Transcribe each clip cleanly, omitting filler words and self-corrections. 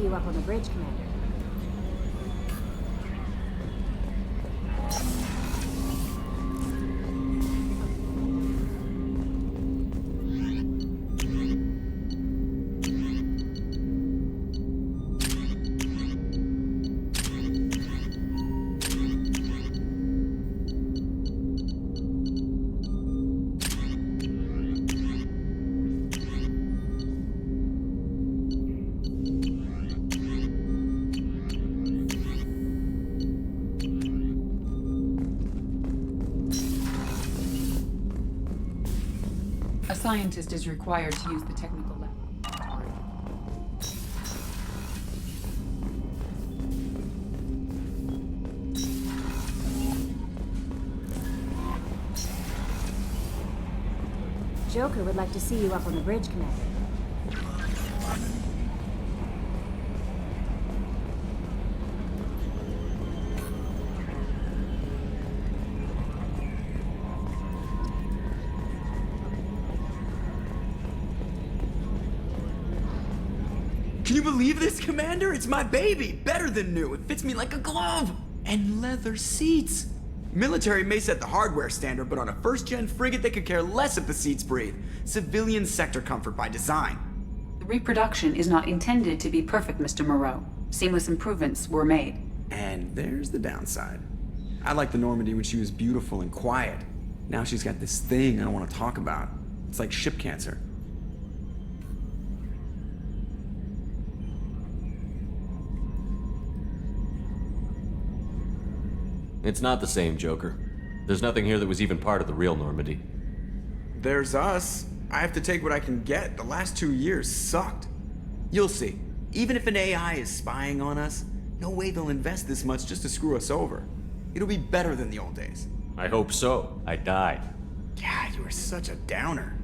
you up on the bridge, Commander. A scientist is required to use the technical lab. Joker would like to see you up on the bridge, Commander. Can you believe this, Commander? It's my baby! Better than new. It fits me like a glove! And leather seats! Military may set the hardware standard, but on a first-gen frigate they could care less if the seats breathe. Civilian sector comfort by design. The reproduction is not intended to be perfect, Mr. Moreau. Seamless improvements were made. And there's the downside. I liked the Normandy when she was beautiful and quiet. Now she's got this thing I don't want to talk about. It's like ship cancer. It's not the same, Joker. There's nothing here that was even part of the real Normandy. There's us. I have to take what I can get. The last 2 years sucked. You'll see. Even if an AI is spying on us, no way they'll invest this much just to screw us over. It'll be better than the old days. I hope so. I died. God, you are such a downer.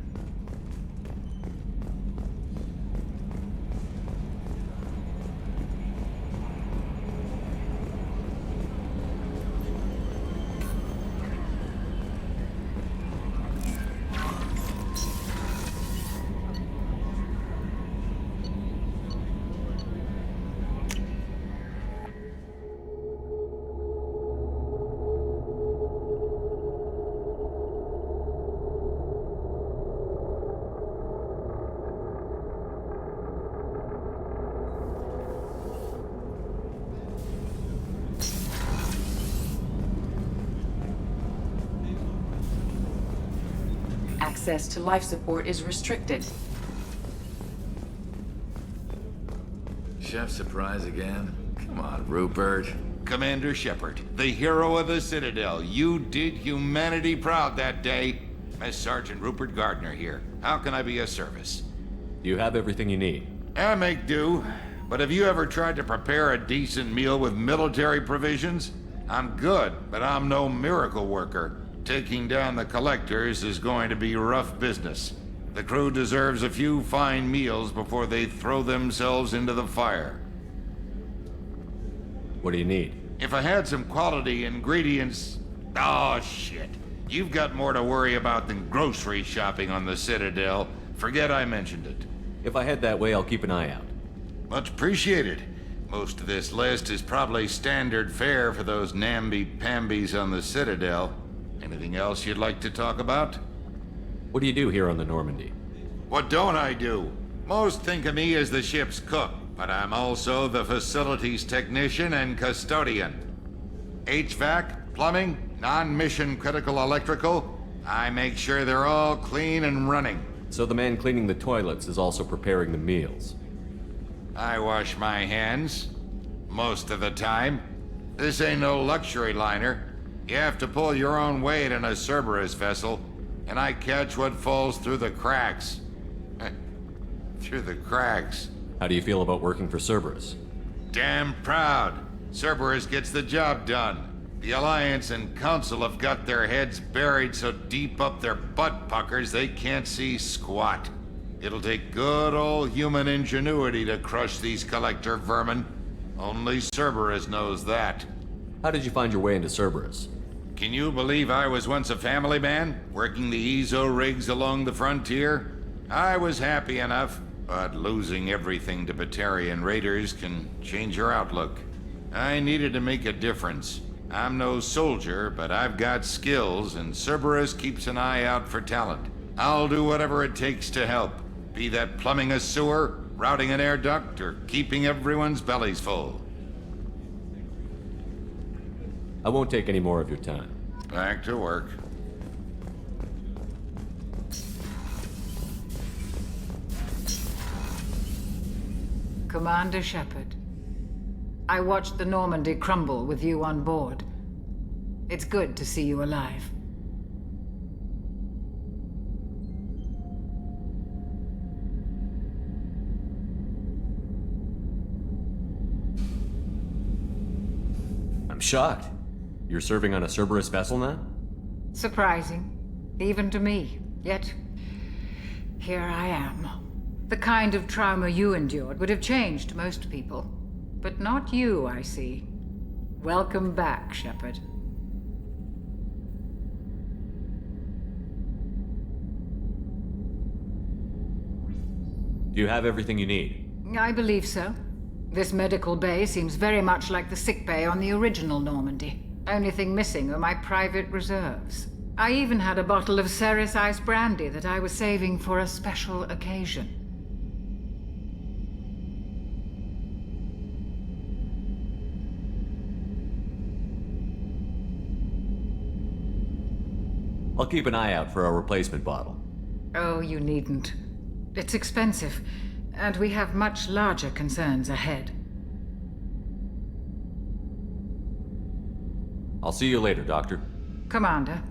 Access to life support is restricted. Chef surprise again? Come on, Rupert. Commander Shepard, the hero of the Citadel. You did humanity proud that day. Mess Sergeant Rupert Gardner here. How can I be of service? You have everything you need. I make do. But have you ever tried to prepare a decent meal with military provisions? I'm good, but I'm no miracle worker. Taking down the collectors is going to be rough business. The crew deserves a few fine meals before they throw themselves into the fire. What do you need? If I had some quality ingredients... Oh, shit. You've got more to worry about than grocery shopping on the Citadel. Forget I mentioned it. If I head that way, I'll keep an eye out. Much appreciated. Most of this list is probably standard fare for those namby-pambies on the Citadel. Anything else you'd like to talk about? What do you do here on the Normandy? What don't I do? Most think of me as the ship's cook, but I'm also the facilities technician and custodian. HVAC, plumbing, non-mission critical electrical, I make sure they're all clean and running. So the man cleaning the toilets is also preparing the meals. I wash my hands. Most of the time. This ain't no luxury liner. You have to pull your own weight in a Cerberus vessel, and I catch what falls through the cracks. Through the cracks. How do you feel about working for Cerberus? Damn proud. Cerberus gets the job done. The Alliance and Council have got their heads buried so deep up their butt puckers they can't see squat. It'll take good old human ingenuity to crush these collector vermin. Only Cerberus knows that. How did you find your way into Cerberus? Can you believe I was once a family man, working the EZO rigs along the frontier? I was happy enough. But losing everything to Batarian raiders can change your outlook. I needed to make a difference. I'm no soldier, but I've got skills, and Cerberus keeps an eye out for talent. I'll do whatever it takes to help. Be that plumbing a sewer, routing an air duct, or keeping everyone's bellies full. I won't take any more of your time. Back to work. Commander Shepard, I watched the Normandy crumble with you on board. It's good to see you alive. I'm shocked. You're serving on a Cerberus vessel now? Surprising, even to me. Yet, here I am. The kind of trauma you endured would have changed most people. But not you, I see. Welcome back, Shepard. Do you have everything you need? I believe so. This medical bay seems very much like the sick bay on the original Normandy. Only thing missing are my private reserves. I even had a bottle of Ceres Ice Brandy that I was saving for a special occasion. I'll keep an eye out for a replacement bottle. Oh, you needn't. It's expensive, and we have much larger concerns ahead. I'll see you later, Doctor. Commander.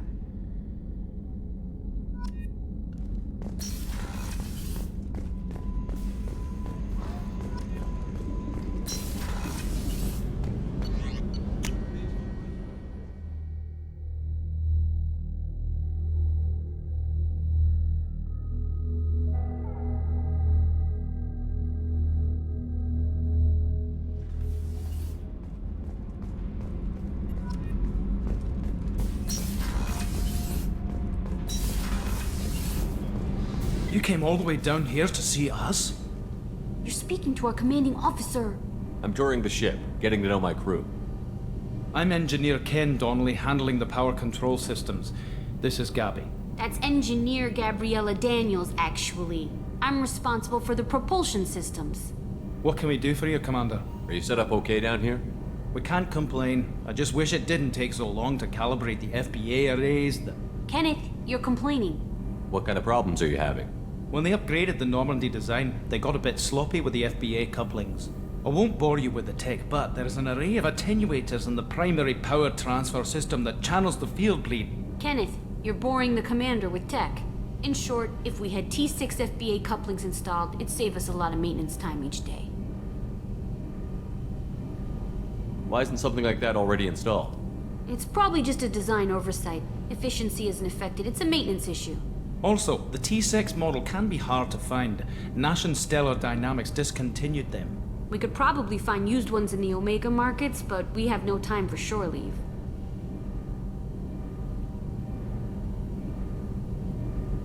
You came all the way down here to see us? You're speaking to our commanding officer. I'm touring the ship, getting to know my crew. I'm Engineer Ken Donnelly, handling the power control systems. This is Gabby. That's Engineer Gabriella Daniels, actually. I'm responsible for the propulsion systems. What can we do for you, Commander? Are you set up okay down here? We can't complain. I just wish it didn't take so long to calibrate the FBA arrays. Kenneth, you're complaining. What kind of problems are you having? When they upgraded the Normandy design, they got a bit sloppy with the FBA couplings. I won't bore you with the tech, but there is an array of attenuators in the primary power transfer system that channels the field bleed. Kenneth, you're boring the commander with tech. In short, if we had T6 FBA couplings installed, it'd save us a lot of maintenance time each day. Why isn't something like that already installed? It's probably just a design oversight. Efficiency isn't affected. It's a maintenance issue. Also, the T6 model can be hard to find. Nash and Stellar Dynamics discontinued them. We could probably find used ones in the Omega markets, but we have no time for shore leave.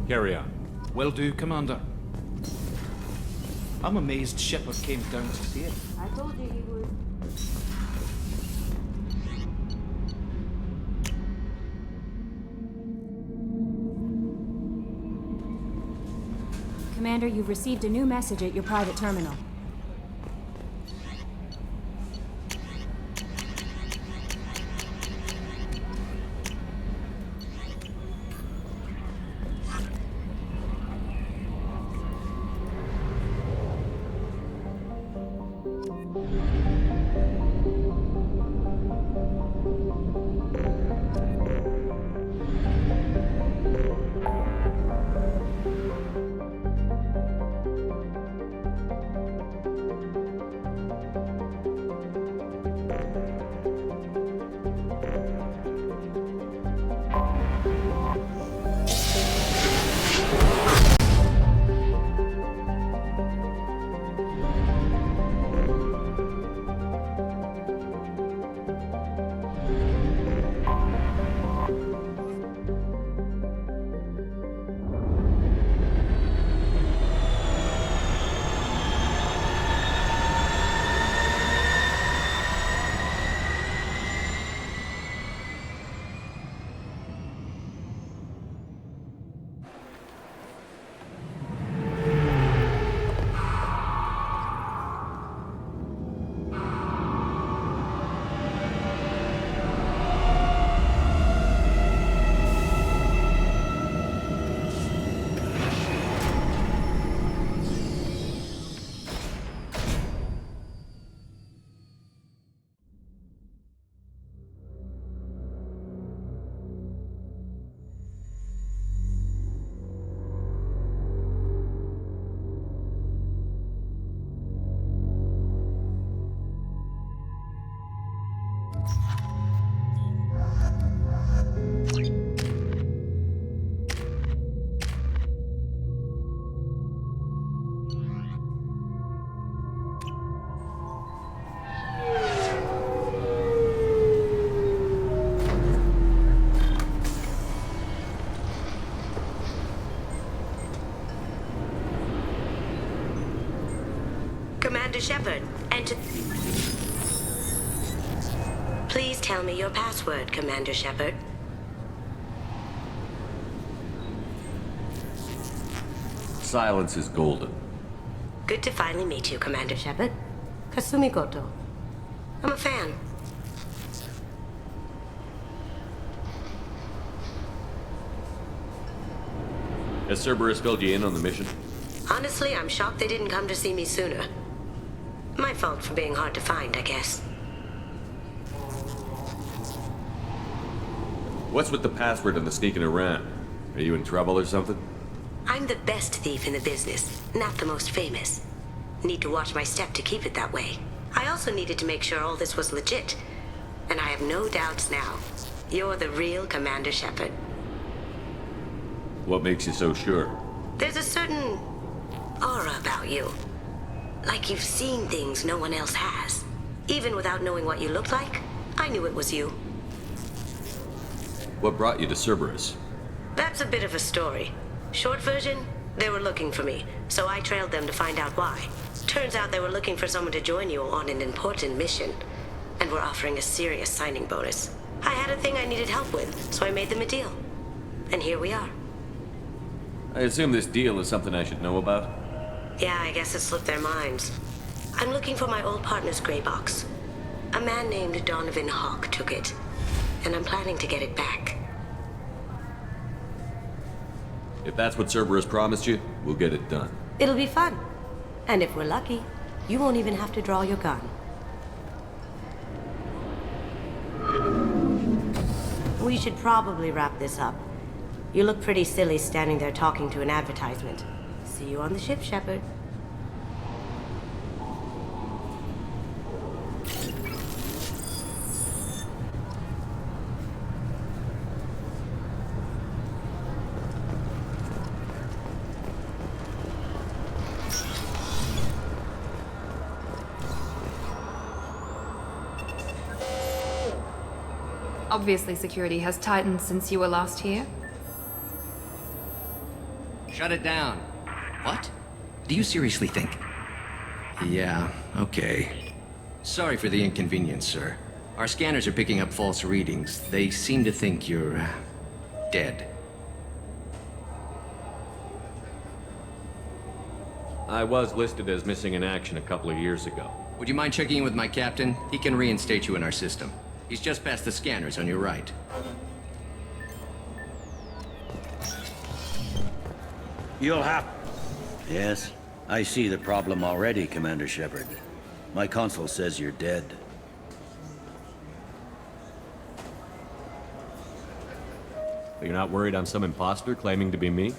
Carry on. Will do, Commander. I'm amazed Shepard came down to see it. I told you he would. Commander, you've received a new message at your private terminal. Commander Shepard. Enter... Please tell me your password, Commander Shepard. Silence is golden. Good to finally meet you, Commander Shepard. Kasumi Goto. I'm a fan. Has Cerberus filled you in on the mission? Honestly, I'm shocked they didn't come to see me sooner. My fault for being hard to find, I guess. What's with the password and the sneaking around? Are you in trouble or something? I'm the best thief in the business, not the most famous. Need to watch my step to keep it that way. I also needed to make sure all this was legit. And I have no doubts now. You're the real Commander Shepard. What makes you so sure? There's a certain aura about you. Like you've seen things no one else has. Even without knowing what you looked like, I knew it was you. What brought you to Cerberus? That's a bit of a story. Short version, they were looking for me, so I trailed them to find out why. Turns out they were looking for someone to join you on an important mission, and were offering a serious signing bonus. I had a thing I needed help with, so I made them a deal. And here we are. I assume this deal is something I should know about? Yeah, I guess it slipped their minds. I'm looking for my old partner's gray box. A man named Donovan Hawk took it, and I'm planning to get it back. If that's what Cerberus promised you, we'll get it done. It'll be fun. And if we're lucky, you won't even have to draw your gun. We should probably wrap this up. You look pretty silly standing there talking to an advertisement. See you on the ship, Shepard. Obviously, security has tightened since you were last here. Shut it down. What? Do you seriously think? Yeah, okay. Sorry for the inconvenience, sir. Our scanners are picking up false readings. They seem to think you're... dead. I was listed as missing in action a couple of years ago. Would you mind checking in with my captain? He can reinstate you in our system. He's just past the scanners on your right. You'll have... Yes, I see the problem already, Commander Shepard. My console says you're dead. You're not worried I'm some imposter claiming to be me?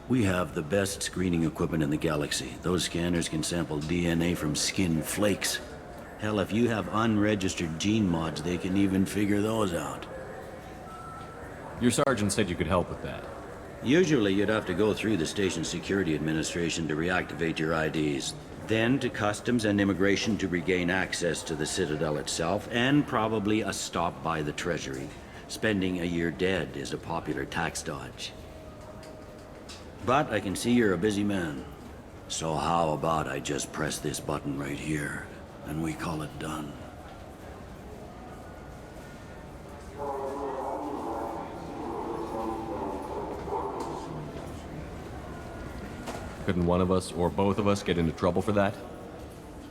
We have the best screening equipment in the galaxy. Those scanners can sample DNA from skin flakes. Hell, if you have unregistered gene mods, they can even figure those out. Your sergeant said you could help with that. Usually you'd have to go through the station security administration to reactivate your IDs. Then to customs and immigration to regain access to the Citadel itself, and probably a stop by the Treasury. Spending a year dead is a popular tax dodge. But I can see you're a busy man. So how about I just press this button right here, and we call it done? Couldn't one of us, or both of us, get into trouble for that?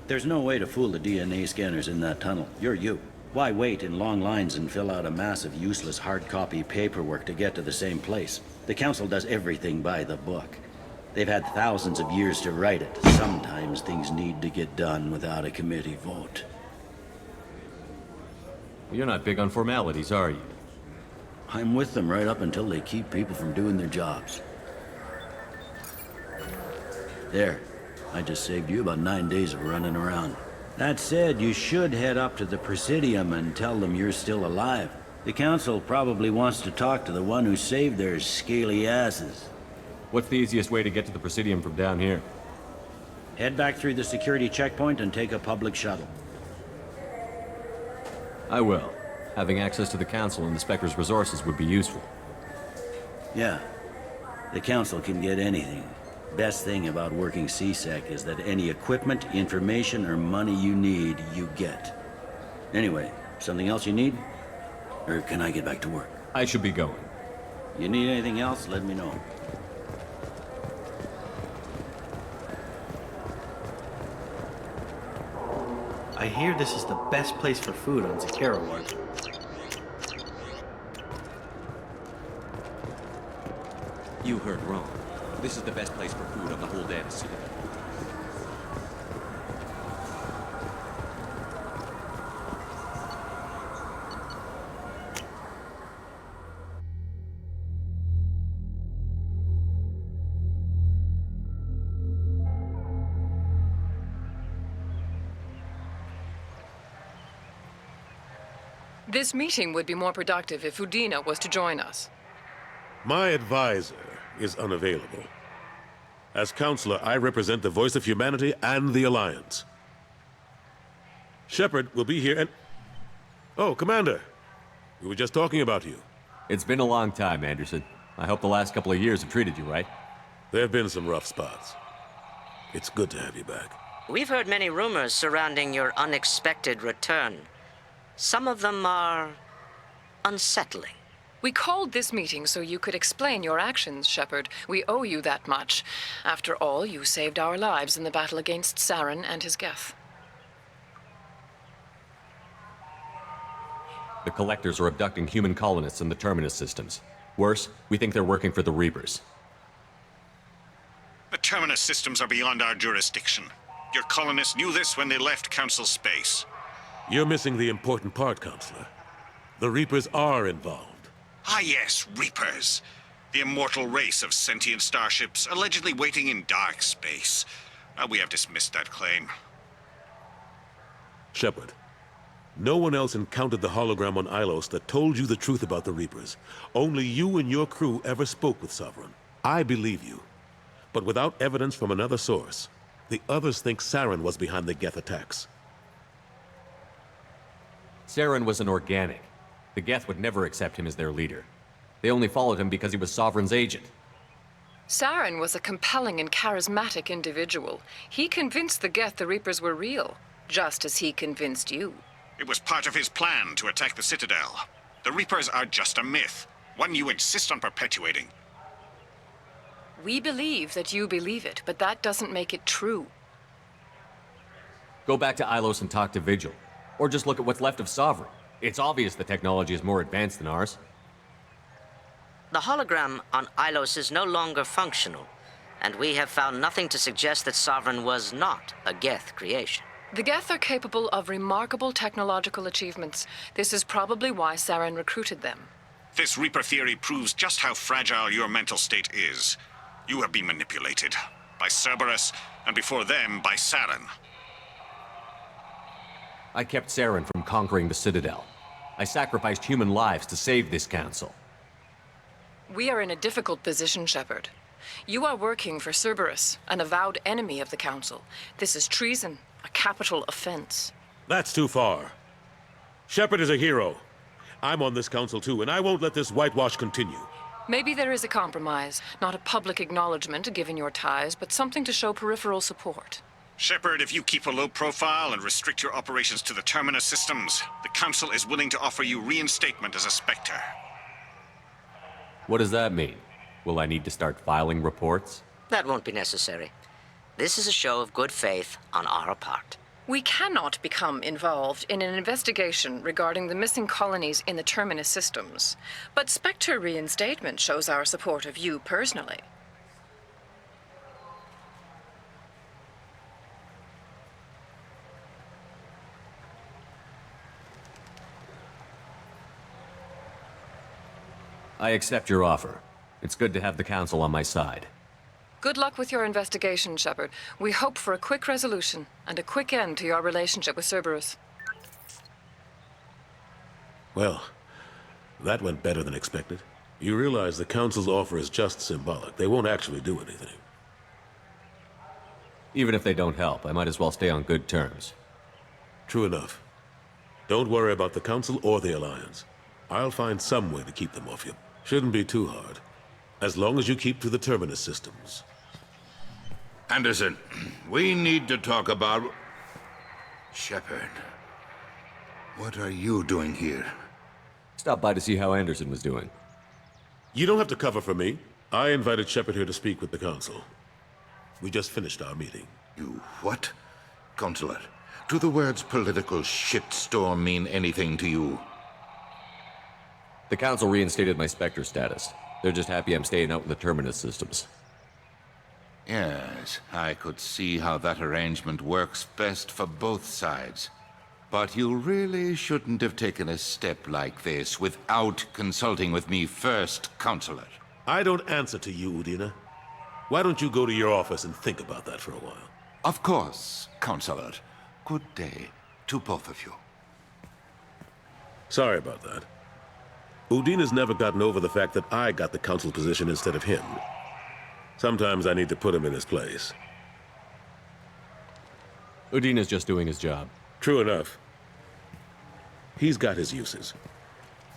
There's no way to fool the DNA scanners in that tunnel. You're you. Why wait in long lines and fill out a massive useless hard copy paperwork to get to the same place? The Council does everything by the book. They've had thousands of years to write it. Sometimes things need to get done without a committee vote. You're not big on formalities, are you? I'm with them right up until they keep people from doing their jobs. There. I just saved you about 9 days of running around. That said, you should head up to the Presidium and tell them you're still alive. The Council probably wants to talk to the one who saved their scaly asses. What's the easiest way to get to the Presidium from down here? Head back through the security checkpoint and take a public shuttle. I will. Having access to the Council and the Specter's resources would be useful. Yeah. The Council can get anything. Best thing about working CSEC is that any equipment, information, or money you need, you get. Anyway, something else you need? Or can I get back to work? I should be going. You need anything else, let me know. I hear this is the best place for food on Zakarawan. You heard wrong. This is the best place for food on the whole damn Citadel. This meeting would be more productive if Udina was to join us. My advisor is unavailable. As counselor, I represent the voice of humanity and the Alliance. Shepard will be here and... Oh, Commander. We were just talking about you. It's been a long time, Anderson. I hope the last couple of years have treated you right. There have been some rough spots. It's good to have you back. We've heard many rumors surrounding your unexpected return. Some of them are unsettling. We called this meeting so you could explain your actions, Shepard. We owe you that much. After all, you saved our lives in the battle against Saren and his Geth. The Collectors are abducting human colonists in the Terminus systems. Worse, we think they're working for the Reapers. The Terminus systems are beyond our jurisdiction. Your colonists knew this when they left Council space. You're missing the important part, Counselor. The Reapers are involved. Ah yes, Reapers. The immortal race of sentient starships allegedly waiting in dark space. We have dismissed that claim. Shepard, no one else encountered the hologram on Ilos that told you the truth about the Reapers. Only you and your crew ever spoke with Sovereign. I believe you. But without evidence from another source, the others think Saren was behind the Geth attacks. Saren was an organic. The Geth would never accept him as their leader. They only followed him because he was Sovereign's agent. Saren was a compelling and charismatic individual. He convinced the Geth the Reapers were real, just as he convinced you. It was part of his plan to attack the Citadel. The Reapers are just a myth, one you insist on perpetuating. We believe that you believe it, but that doesn't make it true. Go back to Ilos and talk to Vigil. Or just look at what's left of Sovereign. It's obvious the technology is more advanced than ours. The hologram on Ilos is no longer functional, and we have found nothing to suggest that Sovereign was not a Geth creation. The Geth are capable of remarkable technological achievements. This is probably why Saren recruited them. This Reaper theory proves just how fragile your mental state is. You have been manipulated. By Cerberus, and before them, by Saren. I kept Saren from conquering the Citadel. I sacrificed human lives to save this council. We are in a difficult position, Shepard. You are working for Cerberus, an avowed enemy of the Council. This is treason, a capital offense. That's too far. Shepard is a hero. I'm on this council too, and I won't let this whitewash continue. Maybe there is a compromise. Not a public acknowledgement given your ties, but something to show peripheral support. Shepard, if you keep a low profile and restrict your operations to the Terminus systems, the Council is willing to offer you reinstatement as a Specter. What does that mean? Will I need to start filing reports? That won't be necessary. This is a show of good faith on our part. We cannot become involved in an investigation regarding the missing colonies in the Terminus systems. But Specter reinstatement shows our support of you personally. I accept your offer. It's good to have the Council on my side. Good luck with your investigation, Shepard. We hope for a quick resolution and a quick end to your relationship with Cerberus. Well, that went better than expected. You realize the Council's offer is just symbolic. They won't actually do anything. Even if they don't help, I might as well stay on good terms. True enough. Don't worry about the Council or the Alliance. I'll find some way to keep them off you. Shouldn't be too hard. As long as you keep to the Terminus systems. Anderson, we need to talk about... Shepard, what are you doing here? Stopped by to see how Anderson was doing. You don't have to cover for me. I invited Shepard here to speak with the Council. We just finished our meeting. You what? Counselor, do the words political shitstorm mean anything to you? The Council reinstated my Specter status. They're just happy I'm staying out in the Terminus systems. Yes, I could see how that arrangement works best for both sides. But you really shouldn't have taken a step like this without consulting with me first, Counselor. I don't answer to you, Udina. Why don't you go to your office and think about that for a while? Of course, Counselor. Good day to both of you. Sorry about that. Udina's never gotten over the fact that I got the Council position instead of him. Sometimes I need to put him in his place. Udina's just doing his job. True enough. He's got his uses.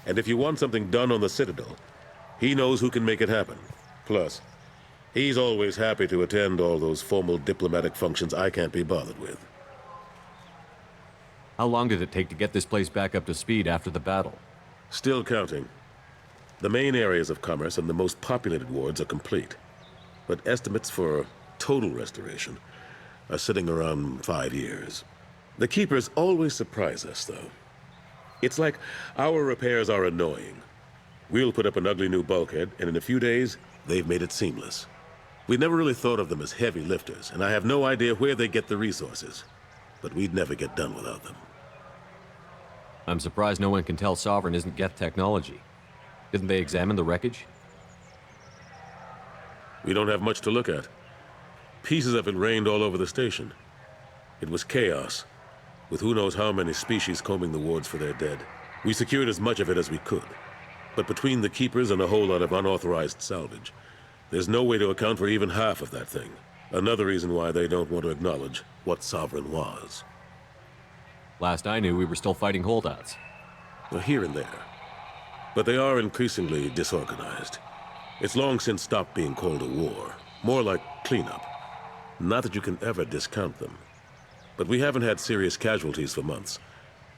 And if you want something done on the Citadel, he knows who can make it happen. Plus, he's always happy to attend all those formal diplomatic functions I can't be bothered with. How long did it take to get this place back up to speed after the battle? Still counting. The main areas of commerce and the most populated wards are complete. But estimates for total restoration are sitting around 5 years. The Keepers always surprise us, though. It's like our repairs are annoying. We'll put up an ugly new bulkhead, and in a few days, they've made it seamless. We never really thought of them as heavy lifters, and I have no idea where they get the resources. But we'd never get done without them. I'm surprised no one can tell Sovereign isn't Geth technology. Didn't they examine the wreckage? We don't have much to look at. Pieces of it rained all over the station. It was chaos, with who knows how many species combing the wards for their dead. We secured as much of it as we could. But between the Keepers and a whole lot of unauthorized salvage, there's no way to account for even half of that thing. Another reason why they don't want to acknowledge what Sovereign was. Last I knew, we were still fighting holdouts. Well, here and there. But they are increasingly disorganized. It's long since stopped being called a war. More like cleanup. Not that you can ever discount them. But we haven't had serious casualties for months.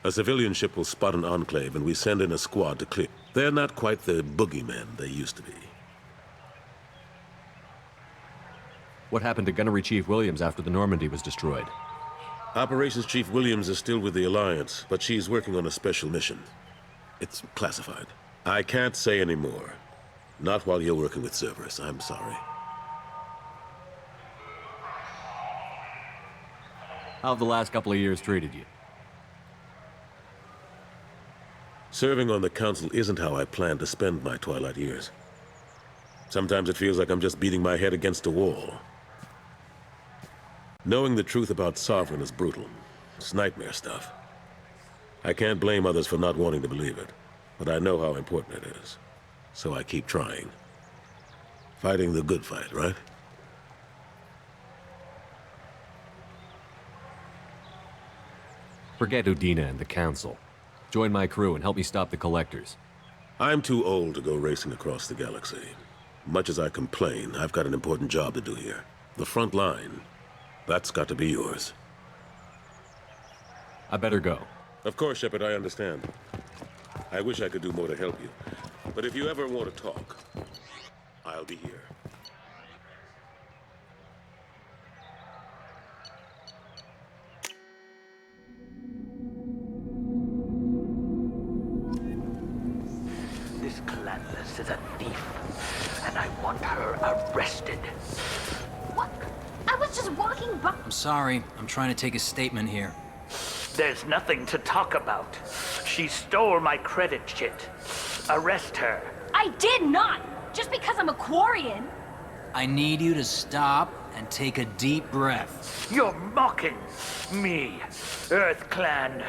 A civilian ship will spot an enclave and we send in a squad to clear. They're not quite the boogeymen they used to be. What happened to Gunnery Chief Williams after the Normandy was destroyed? Operations Chief Williams is still with the Alliance, but she's working on a special mission. It's classified. I can't say any more. Not while you're working with Cerberus, I'm sorry. How have the last couple of years treated you? Serving on the Council isn't how I plan to spend my twilight years. Sometimes it feels like I'm just beating my head against a wall. Knowing the truth about Sovereign is brutal. It's nightmare stuff. I can't blame others for not wanting to believe it, but I know how important it is. So I keep trying. Fighting the good fight, right? Forget Udina and the Council. Join my crew and help me stop the Collectors. I'm too old to go racing across the galaxy. Much as I complain, I've got an important job to do here. The front line. That's got to be yours. I better go. Of course, Shepard, I understand. I wish I could do more to help you. But if you ever want to talk, I'll be here. This Clandless is a thief, and I want her arrested. What? I was just walking by. I'm sorry. I'm trying to take a statement here. There's nothing to talk about. She stole my credit chit. Arrest her. I did not! Just because I'm a Quarian! I need you to stop and take a deep breath. You're mocking me, Earth Clan.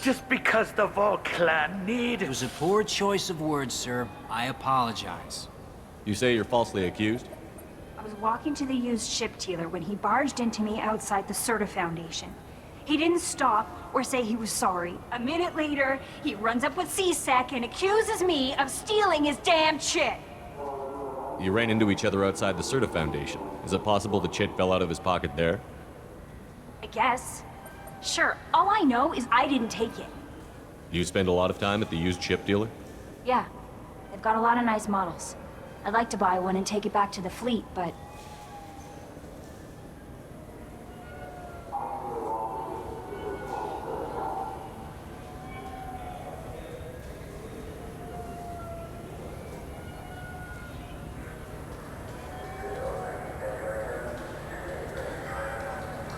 Just because the Vol Clan need... It was a poor choice of words, sir. I apologize. You say you're falsely accused? I was walking to the used ship dealer when he barged into me outside the Serta Foundation. He didn't stop or say he was sorry. A minute later, he runs up with C-Sec and accuses me of stealing his damn shit. You ran into each other outside the Certa Foundation. Is it possible the chit fell out of his pocket there? I guess. Sure, all I know is I didn't take it. You spend a lot of time at the used ship dealer? Yeah, they've got a lot of nice models. I'd like to buy one and take it back to the fleet, but...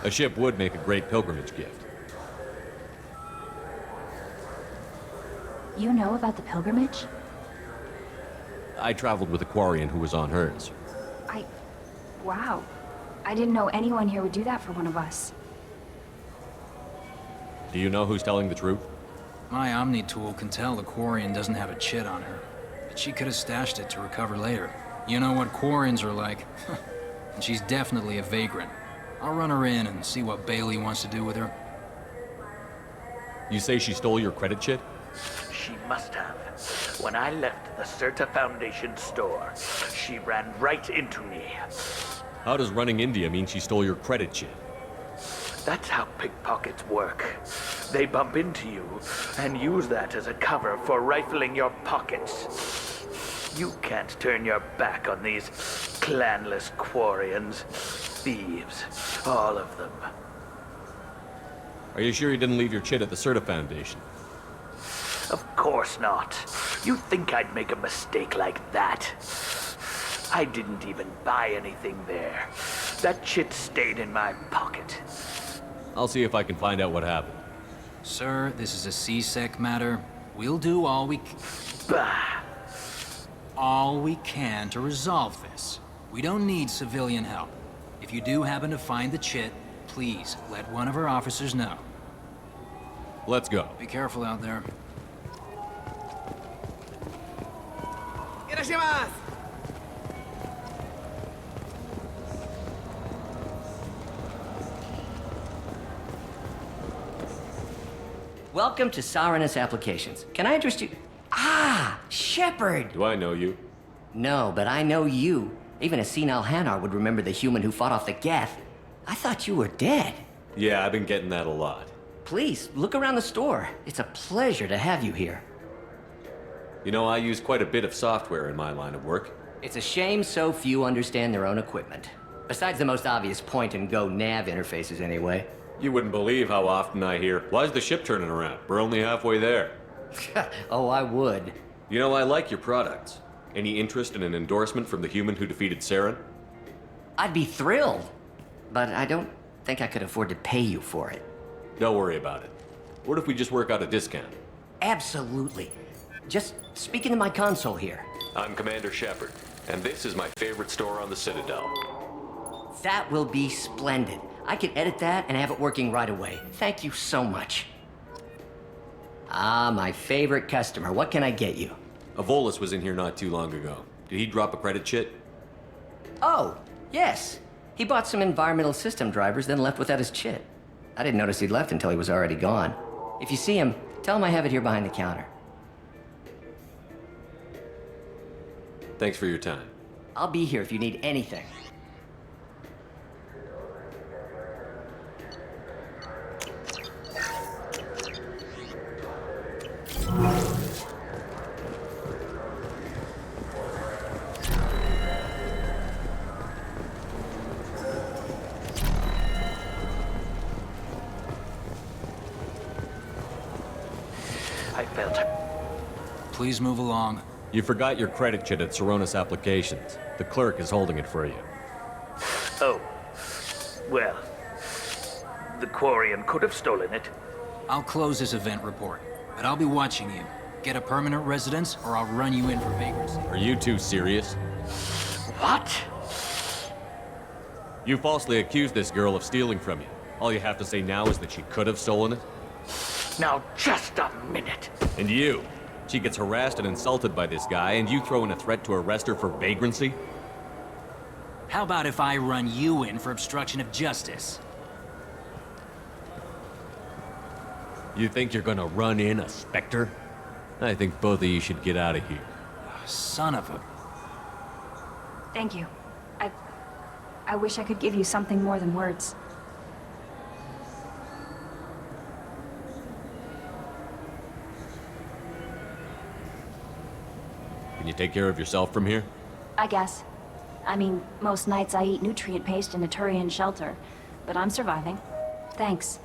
A ship would make a great pilgrimage gift. You know about the pilgrimage? I traveled with a Quarian who was on hers. Wow. I didn't know anyone here would do that for one of us. Do you know who's telling the truth? My Omni tool can tell the Quarian doesn't have a chit on her, but she could have stashed it to recover later. You know what Quarians are like. And she's definitely a vagrant. I'll run her in and see what Bailey wants to do with her. You say she stole your credit chit? She must have. When I left the Certa Foundation store, she ran right into me. How does running India mean she stole your credit chit? That's how pickpockets work. They bump into you and use that as a cover for rifling your pockets. You can't turn your back on these clanless Quarians. Thieves. All of them. Are you sure you didn't leave your chit at the Certa Foundation? Of course not. You'd think I'd make a mistake like that. I didn't even buy anything there. That chit stayed in my pocket. I'll see if I can find out what happened. Sir, this is a C-Sec matter. We'll do all we can to resolve this. We don't need civilian help. If you do happen to find the chit, please let one of our officers know. Let's go. Be careful out there. Welcome to Saranus Applications. Can I interest you? Ah, Shepard! Do I know you? No, but I know you. Even a senile Hanar would remember the human who fought off the Geth. I thought you were dead. Yeah, I've been getting that a lot. Please, look around the store. It's a pleasure to have you here. You know, I use quite a bit of software in my line of work. It's a shame so few understand their own equipment. Besides the most obvious point-and-go nav interfaces, anyway. You wouldn't believe how often I hear, "Why's the ship turning around? We're only halfway there." Oh, I would. You know, I like your products. Any interest in an endorsement from the human who defeated Saren? I'd be thrilled. But I don't think I could afford to pay you for it. Don't worry about it. What if we just work out a discount? Absolutely. Just speak into my console here. I'm Commander Shepard, and this is my favorite store on the Citadel. That will be splendid. I can edit that and have it working right away. Thank you so much. Ah, my favorite customer. What can I get you? A Volus was in here not too long ago. Did he drop a credit chit? Oh, yes. He bought some environmental system drivers, then left without his chit. I didn't notice he'd left until he was already gone. If you see him, tell him I have it here behind the counter. Thanks for your time. I'll be here if you need anything. Please move along. You forgot your credit chit at Saranus Applications. The clerk is holding it for you. Oh. Well, the Quarian could have stolen it. I'll close this event report, but I'll be watching you. Get a permanent residence, or I'll run you in for vagrancy. Are you two serious? What? You falsely accused this girl of stealing from you. All you have to say now is that she could have stolen it? Now, just a minute. And you? She gets harassed and insulted by this guy, and you throw in a threat to arrest her for vagrancy? How about if I run you in for obstruction of justice? You think you're gonna run in a Specter? I think both of you should get out of here. Son of a... Thank you. I wish I could give you something more than words. Can you take care of yourself from here? I guess. I mean, most nights I eat nutrient paste in a Turian shelter, but I'm surviving. Thanks.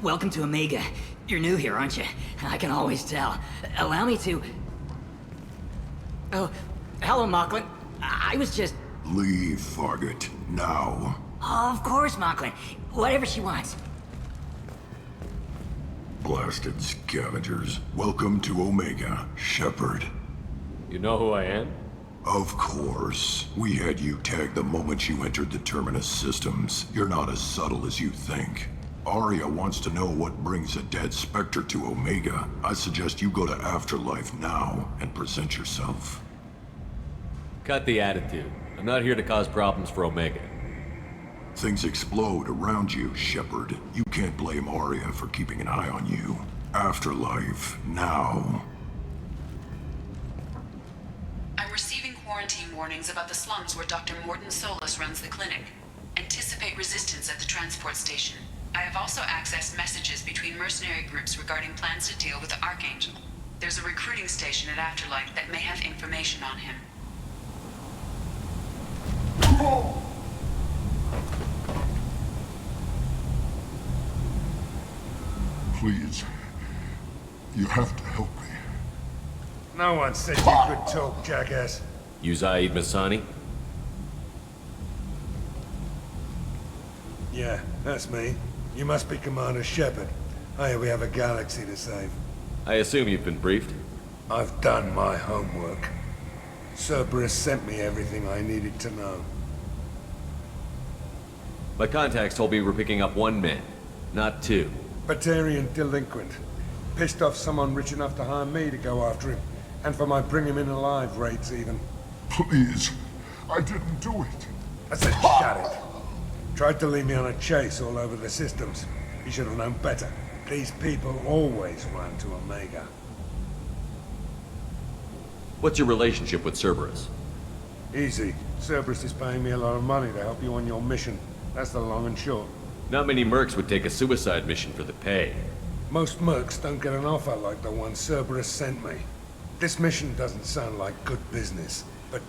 Welcome to Omega. You're new here, aren't you? I can always tell. Allow me to... Oh, hello, Mocklin. I was just... Leave, Fargate. Now. Oh, of course, Mocklin. Whatever she wants. Blasted scavengers. Welcome to Omega, Shepard. You know who I am? Of course. We had you tagged the moment you entered the Terminus systems. You're not as subtle as you think. Arya wants to know what brings a dead Specter to Omega. I suggest you go to Afterlife now and present yourself. Cut the attitude. I'm not here to cause problems for Omega. Things explode around you, Shepard. You can't blame Arya for keeping an eye on you. Afterlife, now. I'm receiving quarantine warnings about the slums where Dr. Morton Solus runs the clinic. Anticipate resistance at the transport station. I have also accessed messages between mercenary groups regarding plans to deal with the Archangel. There's a recruiting station at Afterlife that may have information on him. Please. You have to help me. No one said you could talk, jackass. You Zaid Masani? Yeah, that's me. You must be Commander Shepard. Hey, we have a galaxy to save. I assume you've been briefed? I've done my homework. Cerberus sent me everything I needed to know. My contacts told me we're picking up one man, not two. Batarian delinquent. Pissed off someone rich enough to hire me to go after him. And for my bring him in alive rates even. Please. I didn't do it. I said shut it. Tried to lead me on a chase all over the systems. You should have known better. These people always run to Omega. What's your relationship with Cerberus? Easy. Cerberus is paying me a lot of money to help you on your mission. That's the long and short. Not many mercs would take a suicide mission for the pay. Most mercs don't get an offer like the one Cerberus sent me. This mission doesn't sound like good business, but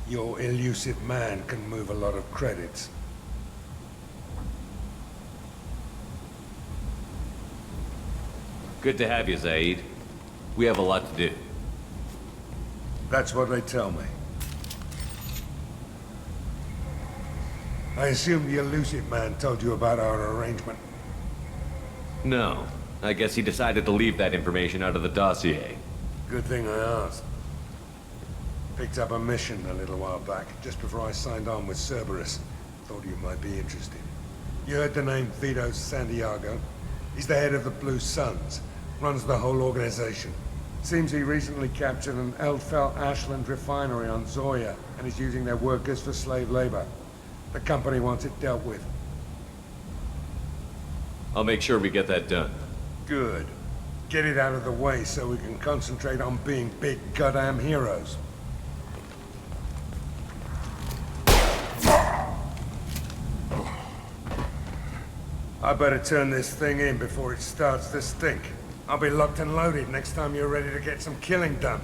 your elusive man can move a lot of credits. Good to have you, Zaid. We have a lot to do. That's what they tell me. I assume the elusive man told you about our arrangement. No. I guess he decided to leave that information out of the dossier. Good thing I asked. Picked up a mission a little while back, just before I signed on with Cerberus. Thought you might be interested. You heard the name Vito Santiago? He's the head of the Blue Suns. Runs the whole organization. Seems he recently captured an Eldfell Ashland refinery on Zoya and is using their workers for slave labor. The company wants it dealt with. I'll make sure we get that done. Good. Get it out of the way so we can concentrate on being big goddamn heroes. I better turn this thing in before it starts to stink. I'll be locked and loaded next time you're ready to get some killing done.